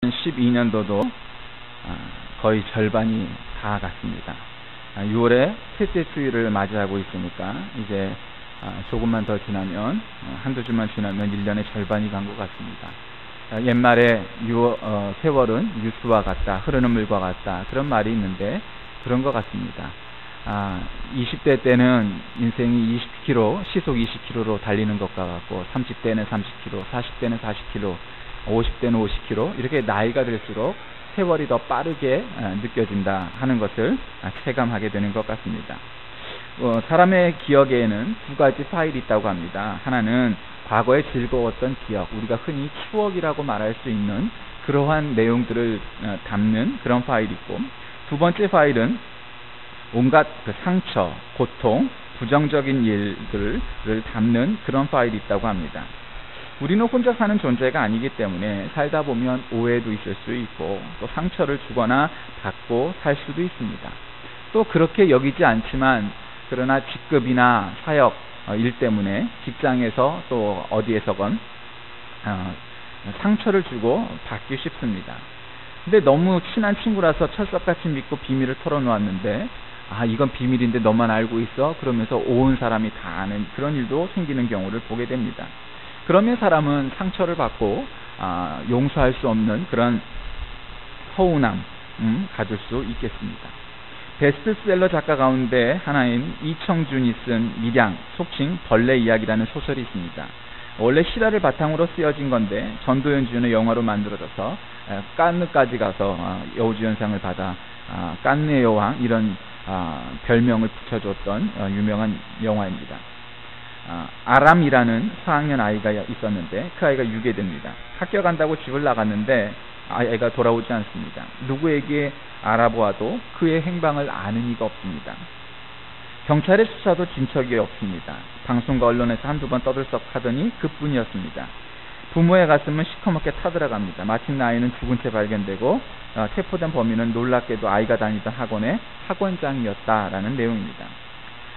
2012년도도 거의 절반이 다 갔습니다. 6월에 셋째 주일을 맞이하고 있으니까 이제 조금만 더 지나면 한두 주만 지나면 1년의 절반이 간 것 같습니다. 옛말에 세월은 유수와 같다, 흐르는 물과 같다, 그런 말이 있는데 그런 것 같습니다. 20대 때는 인생이 20km, 시속 20km로 달리는 것과 같고, 30대는 30km, 40대는 40km, 50대는 50km, 이렇게 나이가 들수록 세월이 더 빠르게 느껴진다 하는 것을 체감하게 되는 것 같습니다. 사람의 기억에는 두 가지 파일이 있다고 합니다. 하나는 과거의 즐거웠던 기억, 우리가 흔히 추억이라고 말할 수 있는 그러한 내용들을 담는 그런 파일이 있고, 두 번째 파일은 온갖 상처, 고통, 부정적인 일들을 담는 그런 파일이 있다고 합니다. 우리는 혼자 사는 존재가 아니기 때문에 살다 보면 오해도 있을 수 있고, 또 상처를 주거나 받고 살 수도 있습니다. 또 그렇게 여기지 않지만 그러나 직급이나 사역 일 때문에 직장에서 또 어디에서건 상처를 주고 받기 쉽습니다. 근데 너무 친한 친구라서 철석같이 믿고 비밀을 털어놓았는데, 이건 비밀인데 너만 알고 있어? 그러면서 온 사람이 다 아는 그런 일도 생기는 경우를 보게 됩니다. 그러면 사람은 상처를 받고 용서할 수 없는 그런 서운함 가질 수 있겠습니다. 베스트셀러 작가 가운데 하나인 이청준이 쓴 밀양, 속칭 벌레 이야기라는 소설이 있습니다. 원래 실화를 바탕으로 쓰여진 건데 전도연 주연의 영화로 만들어져서 깐느까지 가서 여우주연상을 받아 깐느의 여왕 이런 별명을 붙여줬던 유명한 영화입니다. 아람이라는 4학년 아이가 있었는데 그 아이가 유괴됩니다. 학교 간다고 집을 나갔는데 아이가 돌아오지 않습니다. 누구에게 알아보아도 그의 행방을 아는 이가 없습니다. 경찰의 수사도 진척이 없습니다. 방송과 언론에서 한두 번 떠들썩하더니 그뿐이었습니다. 부모의 가슴은 시커멓게 타들어갑니다. 마침내 아이는 죽은 채 발견되고 체포된 범인은 놀랍게도 아이가 다니던 학원의 학원장이었다라는 내용입니다.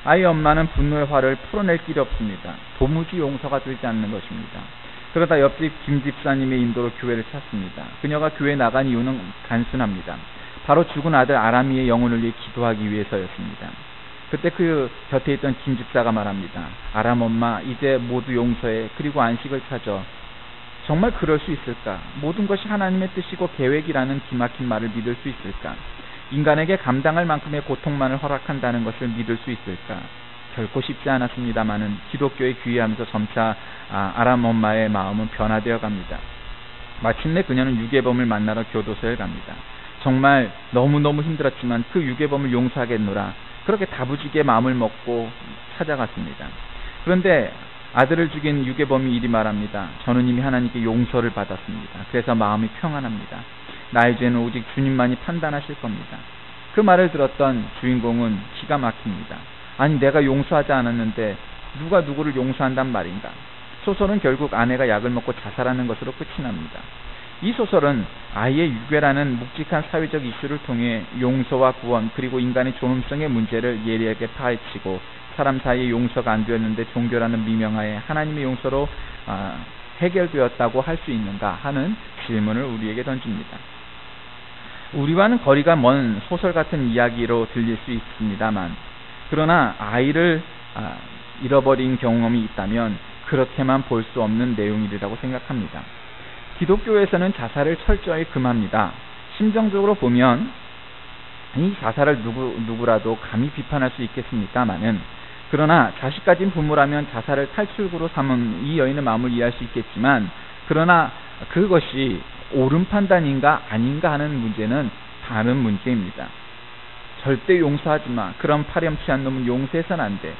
아이 엄마는 분노의 화를 풀어낼 길이 없습니다. 도무지 용서가 되지 않는 것입니다. 그러다 옆집 김 집사님의 인도로 교회를 찾습니다. 그녀가 교회에 나간 이유는 단순합니다. 바로 죽은 아들 아람이의 영혼을 위해 기도하기 위해서였습니다. 그때 그 곁에 있던 김 집사가 말합니다. 아람 엄마, 이제 모두 용서해. 그리고 안식을 찾아. 정말 그럴 수 있을까? 모든 것이 하나님의 뜻이고 계획이라는 기막힌 말을 믿을 수 있을까? 인간에게 감당할 만큼의 고통만을 허락한다는 것을 믿을 수 있을까? 결코 쉽지 않았습니다마는 기독교에 귀의하면서 점차 아람 엄마의 마음은 변화되어 갑니다. 마침내 그녀는 유괴범을 만나러 교도소에 갑니다. 정말 너무너무 힘들었지만 그 유괴범을 용서하겠노라, 그렇게 다부지게 마음을 먹고 찾아갔습니다. 그런데 아들을 죽인 유괴범이 이리 말합니다. 저는 이미 하나님께 용서를 받았습니다. 그래서 마음이 평안합니다. 나의 죄는 오직 주님만이 판단하실 겁니다. 그 말을 들었던 주인공은 기가 막힙니다. 아니, 내가 용서하지 않았는데 누가 누구를 용서한단 말인가? 소설은 결국 아내가 약을 먹고 자살하는 것으로 끝이 납니다. 이 소설은 아이의 유괴라는 묵직한 사회적 이슈를 통해 용서와 구원, 그리고 인간의 존엄성의 문제를 예리하게 파헤치고, 사람 사이에 용서가 안 되었는데 종교라는 미명하에 하나님의 용서로 해결되었다고 할 수 있는가 하는 질문을 우리에게 던집니다. 우리와는 거리가 먼 소설 같은 이야기로 들릴 수 있습니다만, 그러나 아이를 잃어버린 경험이 있다면 그렇게만 볼 수 없는 내용이라고 생각합니다. 기독교에서는 자살을 철저히 금합니다. 심정적으로 보면 이 자살을 누구라도 감히 비판할 수 있겠습니까마는, 그러나 자식 가진 부모라면 자살을 탈출구로 삼은 이 여인의 마음을 이해할 수 있겠지만, 그러나 그것이 옳은 판단인가 아닌가 하는 문제는 다른 문제입니다. 절대 용서하지 마. 그런 파렴치한 놈은 용서해서는 안 돼.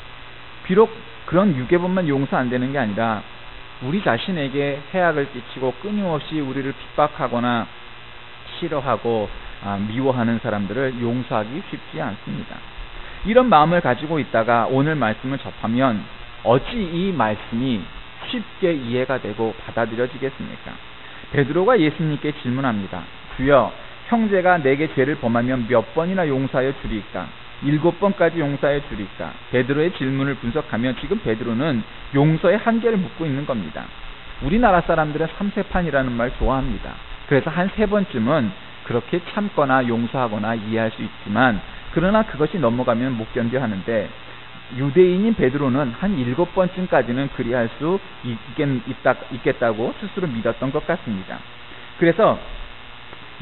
비록 그런 유괴범만 용서 안 되는 게 아니라 우리 자신에게 해악을 끼치고 끊임없이 우리를 핍박하거나 싫어하고 미워하는 사람들을 용서하기 쉽지 않습니다. 이런 마음을 가지고 있다가 오늘 말씀을 접하면 어찌 이 말씀이 쉽게 이해가 되고 받아들여지겠습니까? 베드로가 예수님께 질문합니다. 주여, 형제가 내게 죄를 범하면 몇 번이나 용서하여 주리까? 7번까지 용서하여 주리까? 베드로의 질문을 분석하면 지금 베드로는 용서의 한계를 묻고 있는 겁니다. 우리나라 사람들은 삼세판이라는 말 좋아합니다. 그래서 한 3번쯤은 그렇게 참거나 용서하거나 이해할 수 있지만, 그러나 그것이 넘어가면 못 견뎌 하는데, 유대인인 베드로는 한 7번쯤까지는 그리할 수 있겠다고 스스로 믿었던 것 같습니다. 그래서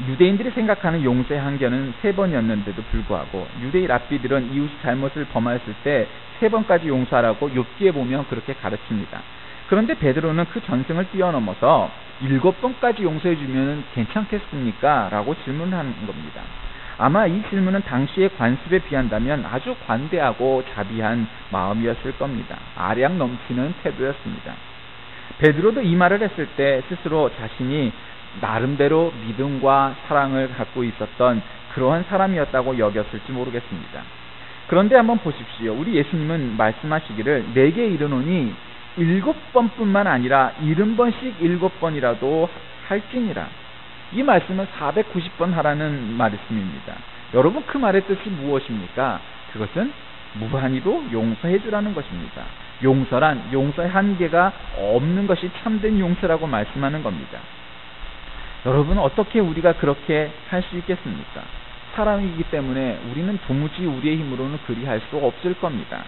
유대인들이 생각하는 용서의 한계는 3번이었는데도 불구하고, 유대인 랍비들은 이웃이 잘못을 범하였을 때 3번까지 용서하라고 욥기에 보면 그렇게 가르칩니다. 그런데 베드로는 그 전승을 뛰어넘어서 7번까지 용서해 주면 괜찮겠습니까? 라고 질문하는 겁니다. 아마 이 질문은 당시의 관습에 비한다면 아주 관대하고 자비한 마음이었을 겁니다. 아량 넘치는 태도였습니다. 베드로도 이 말을 했을 때 스스로 자신이 나름대로 믿음과 사랑을 갖고 있었던 그러한 사람이었다고 여겼을지 모르겠습니다. 그런데 한번 보십시오. 우리 예수님은 말씀하시기를 내게 이르노니 7번뿐만 아니라 70번씩 7번이라도 할지니라. 이 말씀은 490번 하라는 말씀입니다. 여러분, 그 말의 뜻이 무엇입니까? 그것은 무한히도 용서해 주라는 것입니다. 용서란 용서의 한계가 없는 것이 참된 용서라고 말씀하는 겁니다. 여러분, 어떻게 우리가 그렇게 할 수 있겠습니까? 사람이기 때문에 우리는 도무지 우리의 힘으로는 그리할 수 없을 겁니다.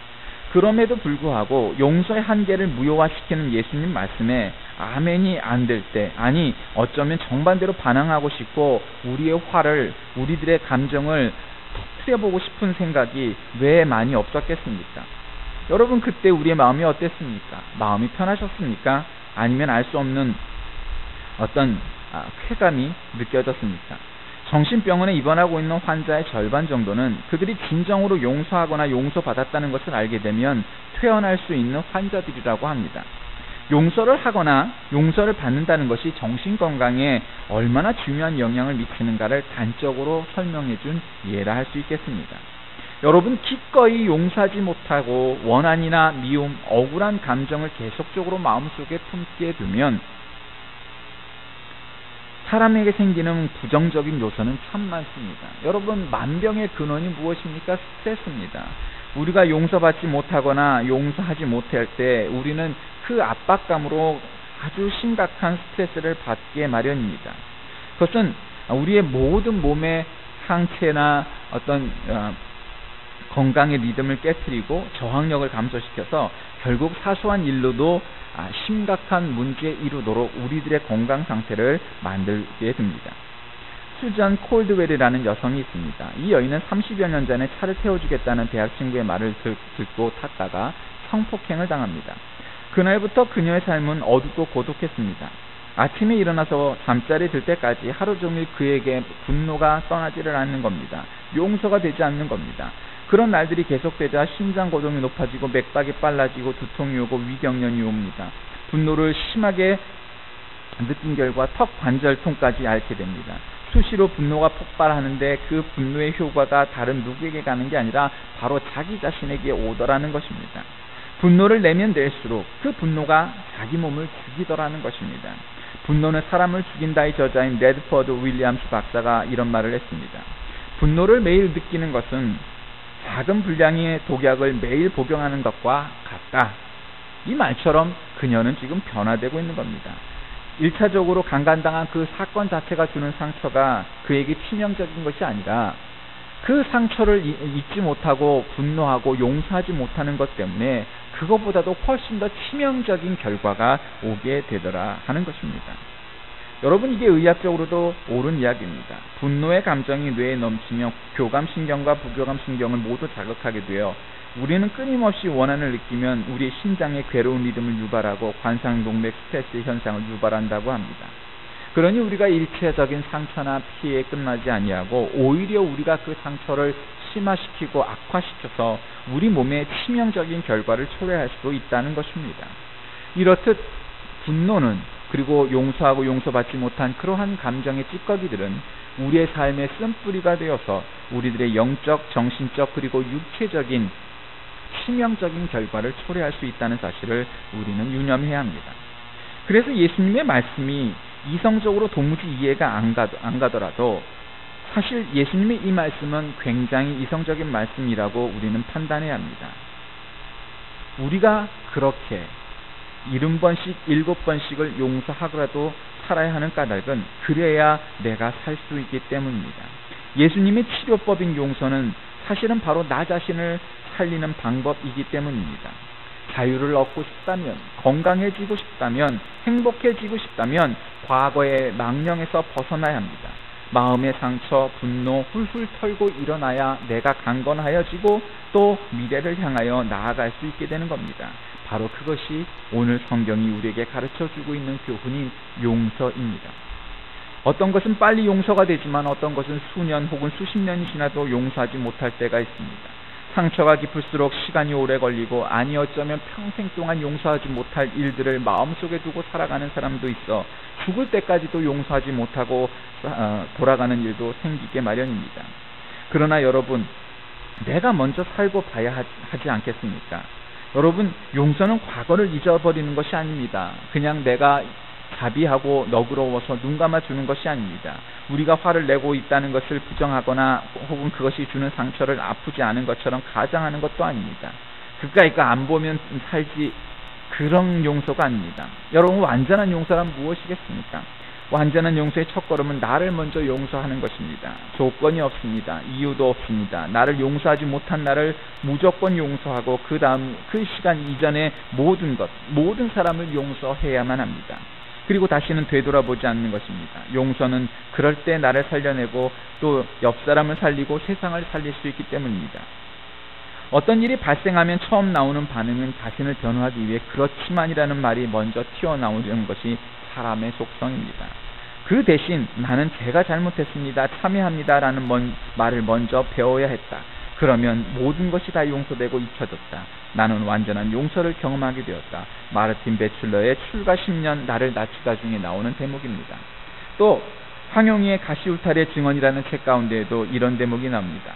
그럼에도 불구하고 용서의 한계를 무효화시키는 예수님 말씀에 아멘이 안 될 때, 아니 어쩌면 정반대로 반항하고 싶고 우리의 화를, 우리들의 감정을 터뜨려보고 싶은 생각이 왜 많이 없었겠습니까? 여러분, 그때 우리의 마음이 어땠습니까? 마음이 편하셨습니까? 아니면 알 수 없는 어떤 쾌감이 느껴졌습니까? 정신병원에 입원하고 있는 환자의 절반 정도는 그들이 진정으로 용서하거나 용서받았다는 것을 알게 되면 퇴원할 수 있는 환자들이라고 합니다. 용서를 하거나 용서를 받는다는 것이 정신건강에 얼마나 중요한 영향을 미치는가를 단적으로 설명해 준 예라 할 수 있겠습니다. 여러분, 기꺼이 용서하지 못하고 원한이나 미움, 억울한 감정을 계속적으로 마음속에 품게 되면 사람에게 생기는 부정적인 요소는 참 많습니다. 여러분, 만병의 근원이 무엇입니까? 스트레스입니다. 우리가 용서받지 못하거나 용서하지 못할 때 우리는 그 압박감으로 아주 심각한 스트레스를 받게 마련입니다. 그것은 우리의 모든 몸의 상체나 어떤 건강의 리듬을 깨트리고 저항력을 감소시켜서 결국 사소한 일로도 심각한 문제에 이르도록 우리들의 건강 상태를 만들게 됩니다. 수잔 콜드웰이라는 여성이 있습니다. 이 여인은 30여 년 전에 차를 태워주겠다는 대학 친구의 말을 듣고 탔다가 성폭행을 당합니다. 그날부터 그녀의 삶은 어둡고 고독했습니다. 아침에 일어나서 잠자리에 들 때까지 하루 종일 그에게 분노가 떠나지를 않는 겁니다. 용서가 되지 않는 겁니다. 그런 날들이 계속되자 심장고동이 높아지고 맥박이 빨라지고 두통이 오고 위경련이 옵니다. 분노를 심하게 느낀 결과 턱 관절통까지 앓게 됩니다. 수시로 분노가 폭발하는데 그 분노의 효과가 다른 누구에게 가는 게 아니라 바로 자기 자신에게 오더라는 것입니다. 분노를 내면 낼수록 그 분노가 자기 몸을 죽이더라는 것입니다. 분노는 사람을 죽인다의 저자인 레드퍼드 윌리엄스 박사가 이런 말을 했습니다. 분노를 매일 느끼는 것은 작은 분량의 독약을 매일 복용하는 것과 같다. 이 말처럼 그녀는 지금 변화되고 있는 겁니다. 1차적으로 강간당한 그 사건 자체가 주는 상처가 그에게 치명적인 것이 아니라 그 상처를 잊지 못하고 분노하고 용서하지 못하는 것 때문에 그것보다도 훨씬 더 치명적인 결과가 오게 되더라 하는 것입니다. 여러분, 이게 의학적으로도 옳은 이야기입니다. 분노의 감정이 뇌에 넘치며 교감신경과 부교감신경을 모두 자극하게 되어 우리는 끊임없이 원한을 느끼면 우리의 심장의 괴로운 리듬을 유발하고 관상동맥 스트레스 현상을 유발한다고 합니다. 그러니 우리가 일체적인 상처나 피해에 끝나지 아니하고 오히려 우리가 그 상처를 심화시키고 악화시켜서 우리 몸에 치명적인 결과를 초래할 수도 있다는 것입니다. 이렇듯 분노는, 그리고 용서하고 용서받지 못한 그러한 감정의 찌꺼기들은 우리의 삶의 쓴뿌리가 되어서 우리들의 영적, 정신적, 그리고 육체적인 치명적인 결과를 초래할 수 있다는 사실을 우리는 유념해야 합니다. 그래서 예수님의 말씀이 이성적으로 도무지 이해가 안 가더라도 사실 예수님의 이 말씀은 굉장히 이성적인 말씀이라고 우리는 판단해야 합니다. 우리가 그렇게 70번씩 7번씩을 용서하고라도 살아야 하는 까닭은 그래야 내가 살 수 있기 때문입니다. 예수님의 치료법인 용서는 사실은 바로 나 자신을 살리는 방법이기 때문입니다. 자유를 얻고 싶다면, 건강해지고 싶다면, 행복해지고 싶다면 과거의 망령에서 벗어나야 합니다. 마음의 상처, 분노 훌훌 털고 일어나야 내가 강건하여지고 또 미래를 향하여 나아갈 수 있게 되는 겁니다. 바로 그것이 오늘 성경이 우리에게 가르쳐주고 있는 교훈인 용서입니다. 어떤 것은 빨리 용서가 되지만 어떤 것은 수년 혹은 수십 년이 지나도 용서하지 못할 때가 있습니다. 상처가 깊을수록 시간이 오래 걸리고 아니 어쩌면 평생 동안 용서하지 못할 일들을 마음속에 두고 살아가는 사람도 있어 죽을 때까지도 용서하지 못하고 돌아가는 일도 생기게 마련입니다. 그러나 여러분, 내가 먼저 살고 봐야 하지 않겠습니까? 여러분, 용서는 과거를 잊어버리는 것이 아닙니다. 그냥 내가 자비하고 너그러워서 눈 감아주는 것이 아닙니다. 우리가 화를 내고 있다는 것을 부정하거나 혹은 그것이 주는 상처를 아프지 않은 것처럼 가장하는 것도 아닙니다. 그까이까 안 보면 살지, 그런 용서가 아닙니다. 여러분, 완전한 용서란 무엇이겠습니까? 완전한 용서의 첫걸음은 나를 먼저 용서하는 것입니다. 조건이 없습니다. 이유도 없습니다. 나를 용서하지 못한 나를 무조건 용서하고 그 다음 그 시간 이전에 모든 사람을 용서해야만 합니다. 그리고 다시는 되돌아보지 않는 것입니다. 용서는 그럴 때 나를 살려내고 또 옆 사람을 살리고 세상을 살릴 수 있기 때문입니다. 어떤 일이 발생하면 처음 나오는 반응은 자신을 변호하기 위해 그렇지만이라는 말이 먼저 튀어나오는 것이 사람의 속성입니다. 그 대신 나는 제가 잘못했습니다, 참여합니다 라는 말을 먼저 배워야 했다. 그러면 모든 것이 다 용서되고 잊혀졌다. 나는 완전한 용서를 경험하게 되었다. 마르틴 베출러의 출가 10년 나를 낳치다 중에 나오는 대목입니다. 또 황용희의 가시울타리의 증언이라는 책 가운데에도 이런 대목이 나옵니다.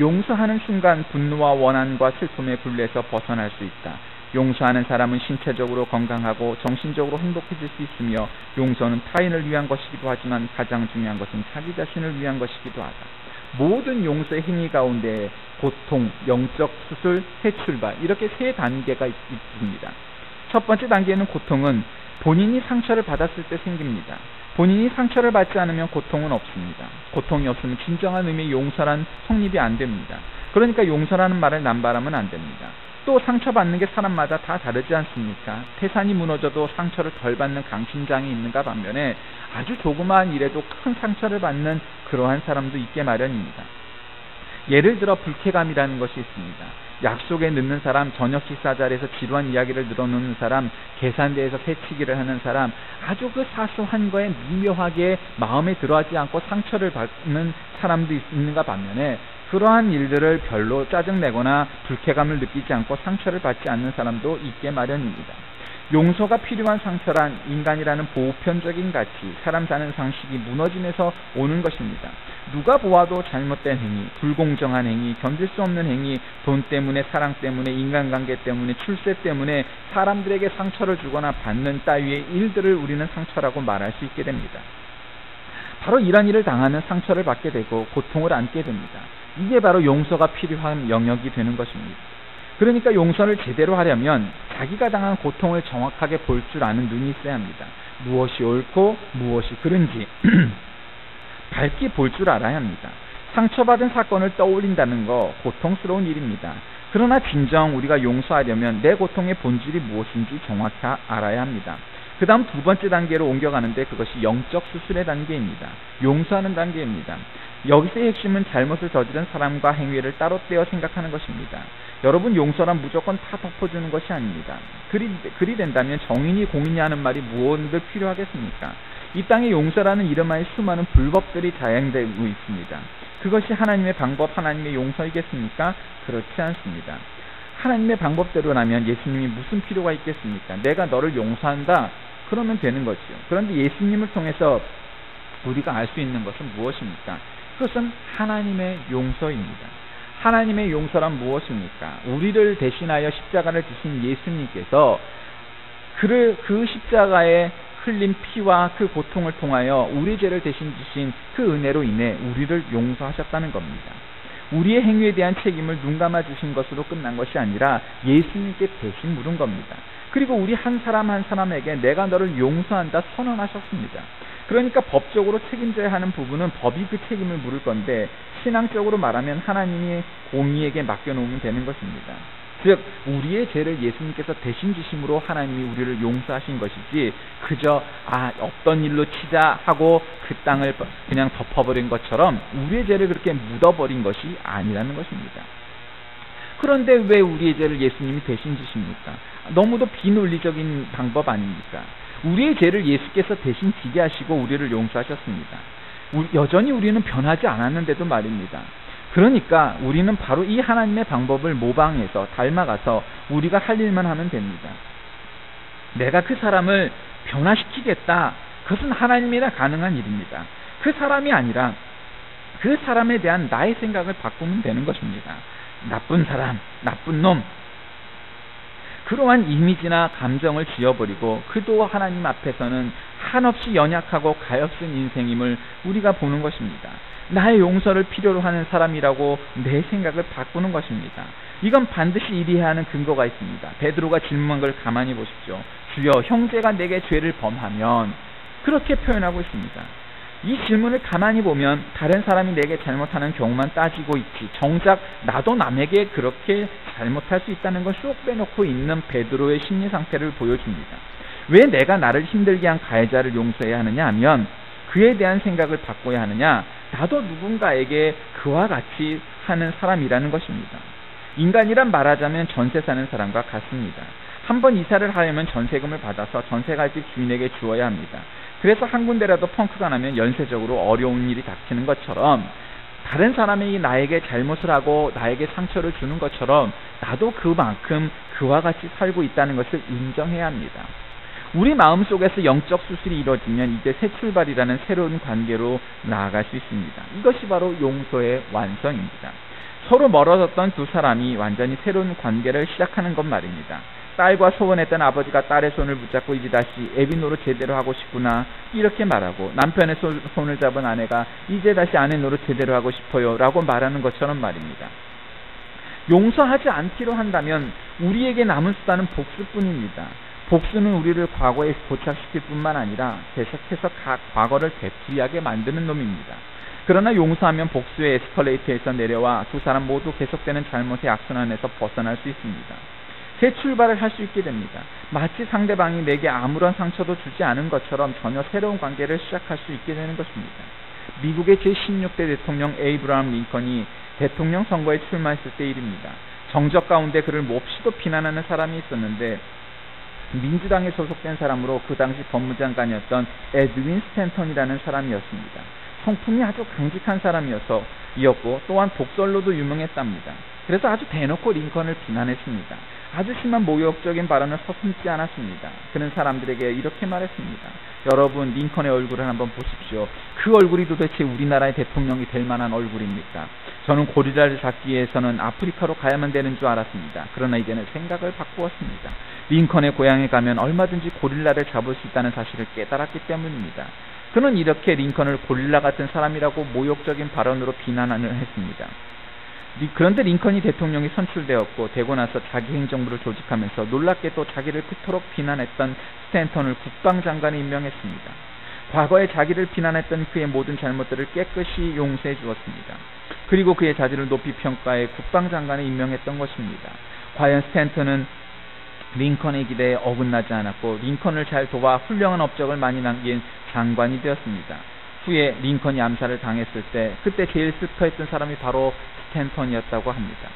용서하는 순간 분노와 원한과 슬픔의 굴레에서 벗어날 수 있다. 용서하는 사람은 신체적으로 건강하고 정신적으로 행복해질 수 있으며 용서는 타인을 위한 것이기도 하지만 가장 중요한 것은 자기 자신을 위한 것이기도 하다. 모든 용서의 행위 가운데 고통, 영적 수술, 해출발 이렇게 세 단계가 있습니다. 첫 번째 단계는 고통은 본인이 상처를 받았을 때 생깁니다. 본인이 상처를 받지 않으면 고통은 없습니다. 고통이 없으면 진정한 의미의 용서란 성립이 안 됩니다. 그러니까 용서라는 말을 남발하면 안 됩니다. 또 상처받는 게 사람마다 다 다르지 않습니까? 태산이 무너져도 상처를 덜 받는 강심장이 있는가 반면에 아주 조그마한 일에도 큰 상처를 받는 그러한 사람도 있게 마련입니다. 예를 들어 불쾌감이라는 것이 있습니다. 약속에 늦는 사람, 저녁 식사 자리에서 지루한 이야기를 늘어놓는 사람, 계산대에서 새치기를 하는 사람, 아주 그 사소한 거에 미묘하게 마음에 들어하지 않고 상처를 받는 사람도 있는가 반면에 그러한 일들을 별로 짜증내거나 불쾌감을 느끼지 않고 상처를 받지 않는 사람도 있게 마련입니다. 용서가 필요한 상처란 인간이라는 보편적인 가치, 사람 사는 상식이 무너짐에서 오는 것입니다. 누가 보아도 잘못된 행위, 불공정한 행위, 견딜 수 없는 행위, 돈 때문에, 사랑 때문에, 인간관계 때문에, 출세 때문에 사람들에게 상처를 주거나 받는 따위의 일들을 우리는 상처라고 말할 수 있게 됩니다. 바로 이런 일을 당하면 상처를 받게 되고 고통을 안게 됩니다. 이게 바로 용서가 필요한 영역이 되는 것입니다. 그러니까 용서를 제대로 하려면 자기가 당한 고통을 정확하게 볼 줄 아는 눈이 있어야 합니다. 무엇이 옳고 무엇이 그른지 밝게 볼 줄 알아야 합니다. 상처받은 사건을 떠올린다는 거 고통스러운 일입니다. 그러나 진정 우리가 용서하려면 내 고통의 본질이 무엇인지 정확히 알아야 합니다. 그 다음 두 번째 단계로 옮겨가는데 그것이 영적 수술의 단계입니다. 용서하는 단계입니다. 여기서의 핵심은 잘못을 저지른 사람과 행위를 따로 떼어 생각하는 것입니다. 여러분, 용서란 무조건 다 덮어주는 것이 아닙니다. 그리 된다면 정인이 공인이 하는 말이 무언들 필요하겠습니까? 이 땅에 용서라는 이름하에 수많은 불법들이 자행되고 있습니다. 그것이 하나님의 방법, 하나님의 용서이겠습니까? 그렇지 않습니다. 하나님의 방법대로라면 예수님이 무슨 필요가 있겠습니까? 내가 너를 용서한다, 그러면 되는 거죠. 그런데 예수님을 통해서 우리가 알 수 있는 것은 무엇입니까? 그것은 하나님의 용서입니다. 하나님의 용서란 무엇입니까? 우리를 대신하여 십자가를 지신 예수님께서 그 십자가에 흘린 피와 그 고통을 통하여 우리 죄를 대신 지신 그 은혜로 인해 우리를 용서하셨다는 겁니다. 우리의 행위에 대한 책임을 눈감아 주신 것으로 끝난 것이 아니라 예수님께 대신 물은 겁니다. 그리고 우리 한 사람 한 사람에게 내가 너를 용서한다 선언하셨습니다. 그러니까 법적으로 책임져야 하는 부분은 법이 그 책임을 물을 건데, 신앙적으로 말하면 하나님이 공의에게 맡겨놓으면 되는 것입니다. 즉 우리의 죄를 예수님께서 대신 지심으로 하나님이 우리를 용서하신 것이지, 그저 없던 일로 치자 하고 그 땅을 그냥 덮어버린 것처럼 우리의 죄를 그렇게 묻어버린 것이 아니라는 것입니다. 그런데 왜 우리의 죄를 예수님이 대신 지십니까? 너무도 비논리적인 방법 아닙니까? 우리의 죄를 예수께서 대신 지게 하시고 우리를 용서하셨습니다. 여전히 우리는 변하지 않았는데도 말입니다. 그러니까 우리는 바로 이 하나님의 방법을 모방해서 닮아가서 우리가 할 일만 하면 됩니다. 내가 그 사람을 변화시키겠다, 그것은 하나님이라 가능한 일입니다. 그 사람이 아니라 그 사람에 대한 나의 생각을 바꾸면 되는 것입니다. 나쁜 사람, 나쁜 놈, 그러한 이미지나 감정을 지워버리고 그도 하나님 앞에서는 한없이 연약하고 가엾은 인생임을 우리가 보는 것입니다. 나의 용서를 필요로 하는 사람이라고 내 생각을 바꾸는 것입니다. 이건 반드시 이리해야 하는 근거가 있습니다. 베드로가 질문한 걸 가만히 보십시오. 주여, 형제가 내게 죄를 범하면, 그렇게 표현하고 있습니다. 이 질문을 가만히 보면 다른 사람이 내게 잘못하는 경우만 따지고 있지, 정작 나도 남에게 그렇게 잘못할 수 있다는 걸 쏙 빼놓고 있는 베드로의 심리 상태를 보여줍니다. 왜 내가 나를 힘들게 한 가해자를 용서해야 하느냐 하면, 그에 대한 생각을 바꿔야 하느냐, 나도 누군가에게 그와 같이 하는 사람이라는 것입니다. 인간이란 말하자면 전세 사는 사람과 같습니다. 한번 이사를 하려면 전세금을 받아서 전세갈 집 주인에게 주어야 합니다. 그래서 한 군데라도 펑크가 나면 연쇄적으로 어려운 일이 닥치는 것처럼, 다른 사람이 나에게 잘못을 하고 나에게 상처를 주는 것처럼 나도 그만큼 그와 같이 살고 있다는 것을 인정해야 합니다. 우리 마음속에서 영적 수술이 이루어지면 이제 새 출발이라는 새로운 관계로 나아갈 수 있습니다. 이것이 바로 용서의 완성입니다. 서로 멀어졌던 두 사람이 완전히 새로운 관계를 시작하는 것 말입니다. 딸과 소원했던 아버지가 딸의 손을 붙잡고 이제 다시 애비 노릇 제대로 하고 싶구나 이렇게 말하고, 남편의 손을 잡은 아내가 이제 다시 아내 노릇 제대로 하고 싶어요 라고 말하는 것처럼 말입니다. 용서하지 않기로 한다면 우리에게 남은 수단은 복수뿐입니다. 복수는 우리를 과거에 고착시킬 뿐만 아니라 계속해서 과거를 되풀이하게 만드는 놈입니다. 그러나 용서하면 복수의 에스컬레이터에서 내려와 두 사람 모두 계속되는 잘못의 악순환에서 벗어날 수 있습니다. 새 출발을 할 수 있게 됩니다. 마치 상대방이 내게 아무런 상처도 주지 않은 것처럼 전혀 새로운 관계를 시작할 수 있게 되는 것입니다. 미국의 제16대 대통령 에이브라함 링컨이 대통령 선거에 출마했을 때 일입니다. 정적 가운데 그를 몹시도 비난하는 사람이 있었는데, 민주당에 소속된 사람으로 그 당시 법무장관이었던 에드윈 스탠턴이라는 사람이었습니다. 성품이 아주 강직한 사람이었고 또한 독설로도 유명했답니다. 그래서 아주 대놓고 링컨을 비난했습니다. 아주 심한 모욕적인 발언을 서슴지 않았습니다. 그는 사람들에게 이렇게 말했습니다. 여러분, 링컨의 얼굴을 한번 보십시오. 그 얼굴이 도대체 우리나라의 대통령이 될 만한 얼굴입니까? 저는 고릴라를 잡기 위해서는 아프리카로 가야만 되는 줄 알았습니다. 그러나 이제는 생각을 바꾸었습니다. 링컨의 고향에 가면 얼마든지 고릴라를 잡을 수 있다는 사실을 깨달았기 때문입니다. 그는 이렇게 링컨을 고릴라 같은 사람이라고 모욕적인 발언으로 비난을 했습니다. 그런데 링컨이 대통령이 선출되었고, 되고 나서 자기 행정부를 조직하면서 놀랍게도 자기를 그토록 비난했던 스탠턴을 국방장관에 임명했습니다. 과거에 자기를 비난했던 그의 모든 잘못들을 깨끗이 용서해 주었습니다. 그리고 그의 자질을 높이 평가해 국방장관에 임명했던 것입니다. 과연 스탠턴은 링컨의 기대에 어긋나지 않았고, 링컨을 잘 도와 훌륭한 업적을 많이 남긴 장관이 되었습니다. 후에 링컨이 암살을 당했을 때 그때 제일 슬퍼했던 사람이 바로 스탠턴이었다고 합니다.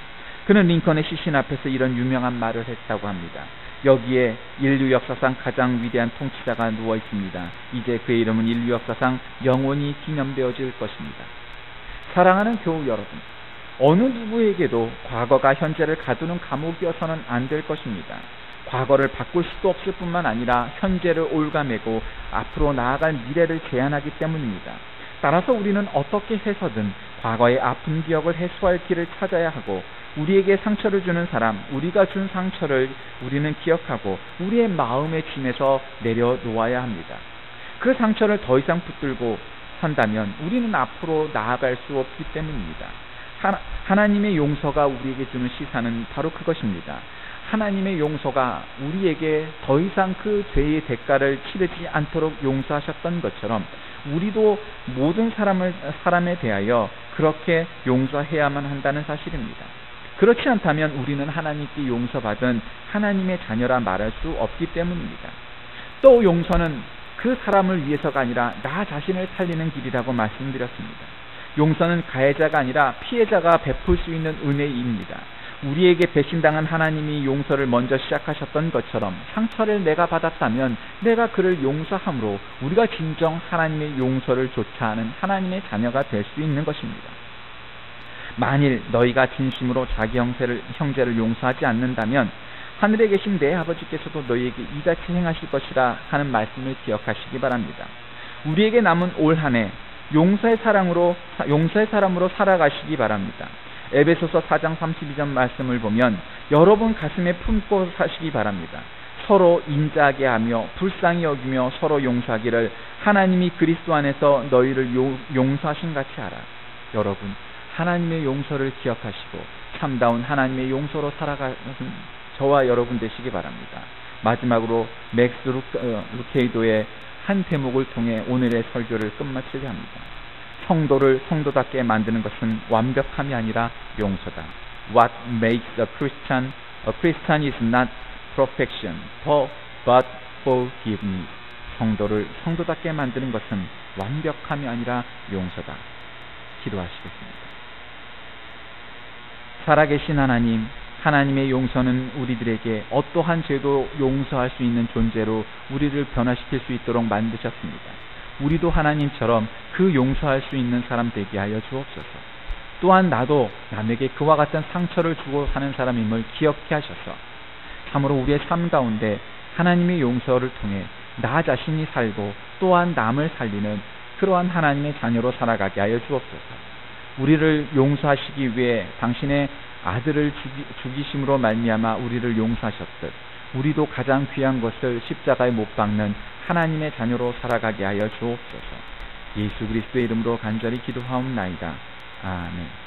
그는 링컨의 시신 앞에서 이런 유명한 말을 했다고 합니다. 여기에 인류 역사상 가장 위대한 통치자가 누워 있습니다. 이제 그의 이름은 인류 역사상 영원히 기념되어질 것입니다. 사랑하는 교우 여러분, 어느 누구에게도 과거가 현재를 가두는 감옥이어서는 안 될 것입니다. 과거를 바꿀 수도 없을 뿐만 아니라 현재를 옭아매고 앞으로 나아갈 미래를 제안하기 때문입니다. 따라서 우리는 어떻게 해서든 과거의 아픈 기억을 해소할 길을 찾아야 하고, 우리에게 상처를 주는 사람, 우리가 준 상처를 우리는 기억하고 우리의 마음의 짐에서 내려놓아야 합니다. 그 상처를 더 이상 붙들고 산다면 우리는 앞으로 나아갈 수 없기 때문입니다. 하나님의 용서가 우리에게 주는 시사는 바로 그것입니다. 하나님의 용서가 우리에게 더 이상 그 죄의 대가를 치르지 않도록 용서하셨던 것처럼 우리도 모든 사람에 대하여 그렇게 용서해야만 한다는 사실입니다. 그렇지 않다면 우리는 하나님께 용서받은 하나님의 자녀라 말할 수 없기 때문입니다. 또 용서는 그 사람을 위해서가 아니라 나 자신을 살리는 길이라고 말씀드렸습니다. 용서는 가해자가 아니라 피해자가 베풀 수 있는 은혜입니다. 우리에게 배신당한 하나님이 용서를 먼저 시작하셨던 것처럼 상처를 내가 받았다면 내가 그를 용서함으로 우리가 진정 하나님의 용서를 좇아하는 하나님의 자녀가 될 수 있는 것입니다. 만일 너희가 진심으로 자기 형제를 용서하지 않는다면 하늘에 계신 내 아버지께서도 너희에게 이같이 행하실 것이라 하는 말씀을 기억하시기 바랍니다. 우리에게 남은 올 한 해 용서의 사람으로 살아가시기 바랍니다. 에베소서 4장 32절 말씀을 보면 여러분 가슴에 품고 사시기 바랍니다. 서로 인자하게 하며 불쌍히 여기며 서로 용서하기를 하나님이 그리스도 안에서 너희를 용서하신 같이 하라. 여러분 하나님의 용서를 기억하시고 참다운 하나님의 용서로 살아가는 저와 여러분 되시기 바랍니다. 마지막으로 맥스 루케이도의 한 대목을 통해 오늘의 설교를 끝마치려 합니다. 성도를 성도답게 만드는 것은 완벽함이 아니라 용서다. What makes a Christian is not perfection, but forgiveness. 성도를 성도답게 만드는 것은 완벽함이 아니라 용서다. 기도하시겠습니다. 살아계신 하나님, 하나님의 용서는 우리들에게 어떠한 죄도 용서할 수 있는 존재로 우리를 변화시킬 수 있도록 만드셨습니다. 우리도 하나님처럼 그 용서할 수 있는 사람 되게 하여 주옵소서. 또한 나도 남에게 그와 같은 상처를 주고 사는 사람임을 기억해 하셔서 참으로 우리의 삶 가운데 하나님의 용서를 통해 나 자신이 살고 또한 남을 살리는 그러한 하나님의 자녀로 살아가게 하여 주옵소서. 우리를 용서하시기 위해 당신의 아들을 죽이심으로 말미암아 우리를 용서하셨듯 우리도 가장 귀한 것을 십자가에 못 박는 하나님의 자녀로 살아가게 하여 주옵소서. 예수 그리스도의 이름으로 간절히 기도하옵나이다. 아멘.